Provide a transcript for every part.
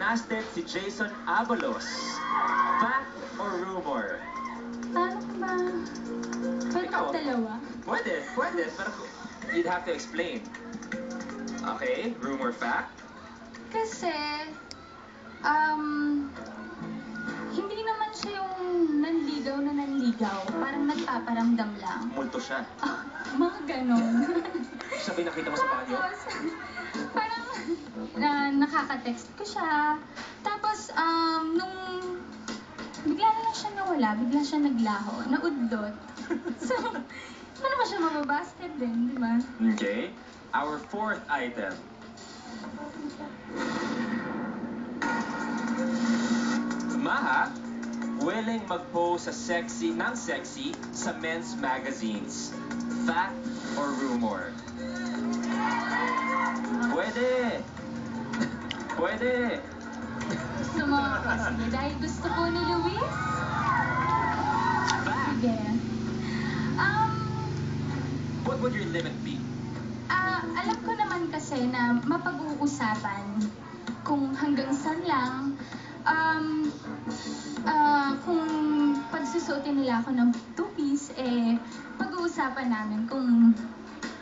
contestant si Jason Abalos. Fact or rumor? Paano ba? Pwede Ikaw? ba dalawa? Pwede. Pero you'd have to explain. Okay, rumor, fact? Kasi, hindi naman siya yung nanligaw na nanligaw. Parang nagpaparamdam lang. Multo siya. Mga ganon. Sabi nakita mo sa banyo? Tapos, parang nakaka-text ko siya. Tapos, nung bigla na lang siya nawala, bigla siya naglaho, naudlot. So, paano ba siya mababasted din, di ba? Okay. Our fourth item. Maha, willing mag-pose ng sexy sa men's magazines. Fact or rumor? Pwede. Pwede. Gusto mo, sige, dahil gusto ko ni Luis? Fact. Sige. What would your limit be? Alam ko naman kasi na mapag-uusapan kung hanggang saan lang, kung pagsusuotin nila ako ng two-piece, pag-uusapan namin kung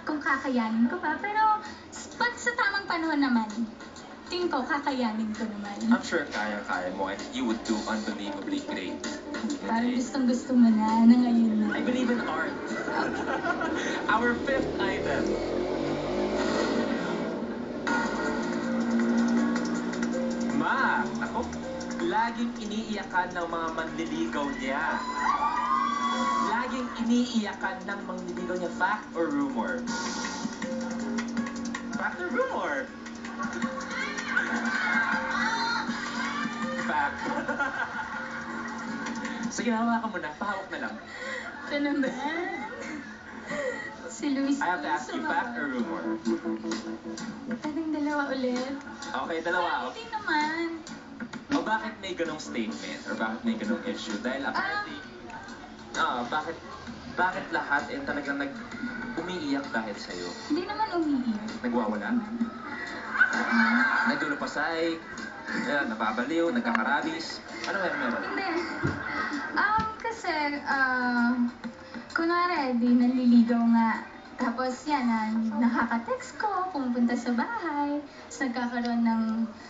kakayanin ko ba. Pero pag sa tamang panahon naman, tingin ko kakayanin ko naman. I'm sure kaya mo and you would do unbelievably great. Parang gustong-gusto mo na ngayon na. I believe in art. Our fifth item. Ako, laging iniiyakan ng mga manliligaw niya. Laging iniiyakan ng manliligaw niya. Fact or rumor? Fact or rumor? Fact. Sige, hawakan mo na. Pahawak na lang. Ito naman. Si Luis. I have to ask you, fact or rumor? Pwedeng dalawa ulit. Okay, dalawa. Hindi naman. O bakit may ganong statement? Or bakit may ganong issue? Dahil apparently, bakit lahat talagang umiiyak dahil sa'yo? Hindi naman umiiyak. Nagwawala? Nagdulupasay? Nababaliw? Nagkakarabis? Ano meron? Hindi. Kasi, kunwari, di nanliligaw nga. Tapos yan, nakaka-text ko, pumupunta sa bahay, tapos nagkakaroon ng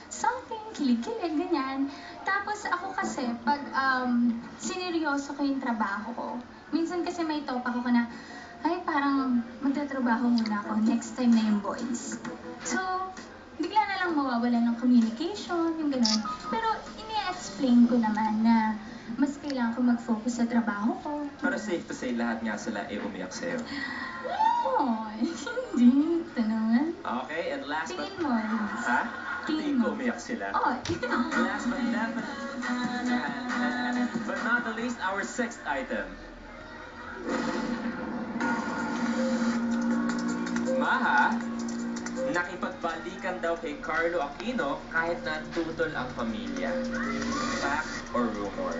something, kilig-kilig, ganyan. Tapos ako kasi, pag sineryoso ko yung trabaho ko, minsan kasi may top ako na, ay parang magtatrabaho muna ako, next time na yung boys. So, bigla na lang mawawala ng communication, yung gano'n. Pero ini-explain ko naman na mas kailangan ko mag-focus sa trabaho ko. Pero safe to say, lahat nga sila umiyak sa'yo. Oh, hindi. Ito naman. Okay, and last Tingin mo, Luis. Ha? Tingin Tingin ko mo. umiyak sila. Oh, Last but not the least, our sixth item. Maha, nakipagbalikan daw kay Carlo Aquino kahit na tutol ang pamilya. Fact or rumor?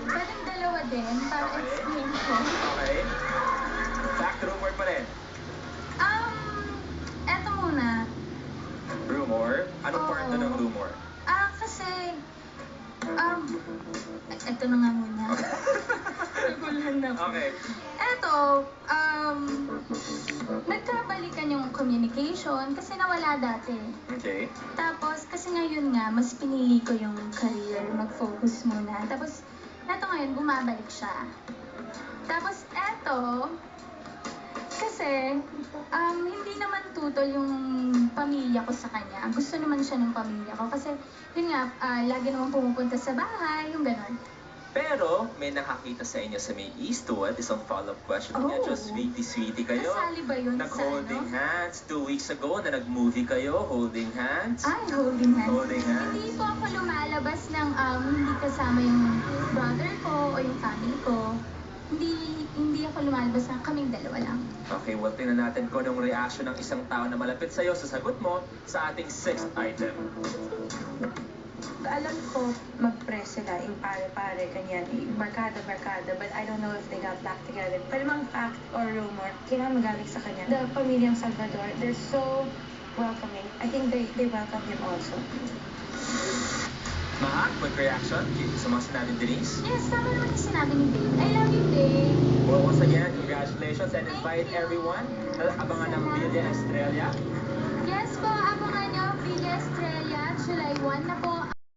pwedeng dalawa din para Okay. explain ko. Okay. Fact, rumor pa rin. Eto muna. Rumor? Anong part na ng rumor? Kasi, eto na nga muna. Naguluhan na ako. Okay. Eto, nagkabalikan yung communication kasi nawala dati. Okay. Tapos, kasi ngayon nga, mas pinili ko yung career, mag-focus muna. Tapos, eto ngayon, bumabalik siya. Tapos, eto, kasi, hindi naman tutol yung pamilya ko sa kanya. Gusto naman siya ng pamilya ko. Kasi, yun nga, lagi naman pumupunta sa bahay, yung gano'n. Pero, may nakakita sa inyo sa May Eastwood, isang follow-up question. Medyo sweetie-sweetie kayo. Kasali ba yun Nag-holding sa hands 2 weeks ago na nag-movie kayo, holding hands. Ay, holding hands. Holding hands. Hindi po ako lumalabas ng hindi kasama yung brother ko o yung family ko. Hindi ako lumalabas na kaming dalawa lang. Okay, well, tingnan natin kung anong reaction ng isang tao na malapit sa'yo sa sagot mo sa ating sixth item. Alam ko mag-press sila, yung pare-pare, kanyan, barkada, but I don't know if they got back together. Pero mang fact or rumor, kailangan magaling sa kanya. The pamilyang Salvador, they're so welcoming. I think they welcome him also. Mahak, quick reaction sa mga sinabi ni Denise. Yes, tama naman yung sinabi ni Dave. I love you, Dave. Well, once again, congratulations and invite Thank you. everyone na abangan ng Villa Estrella. Yes po, abangan nyo, Villa Estrella, July 1 na po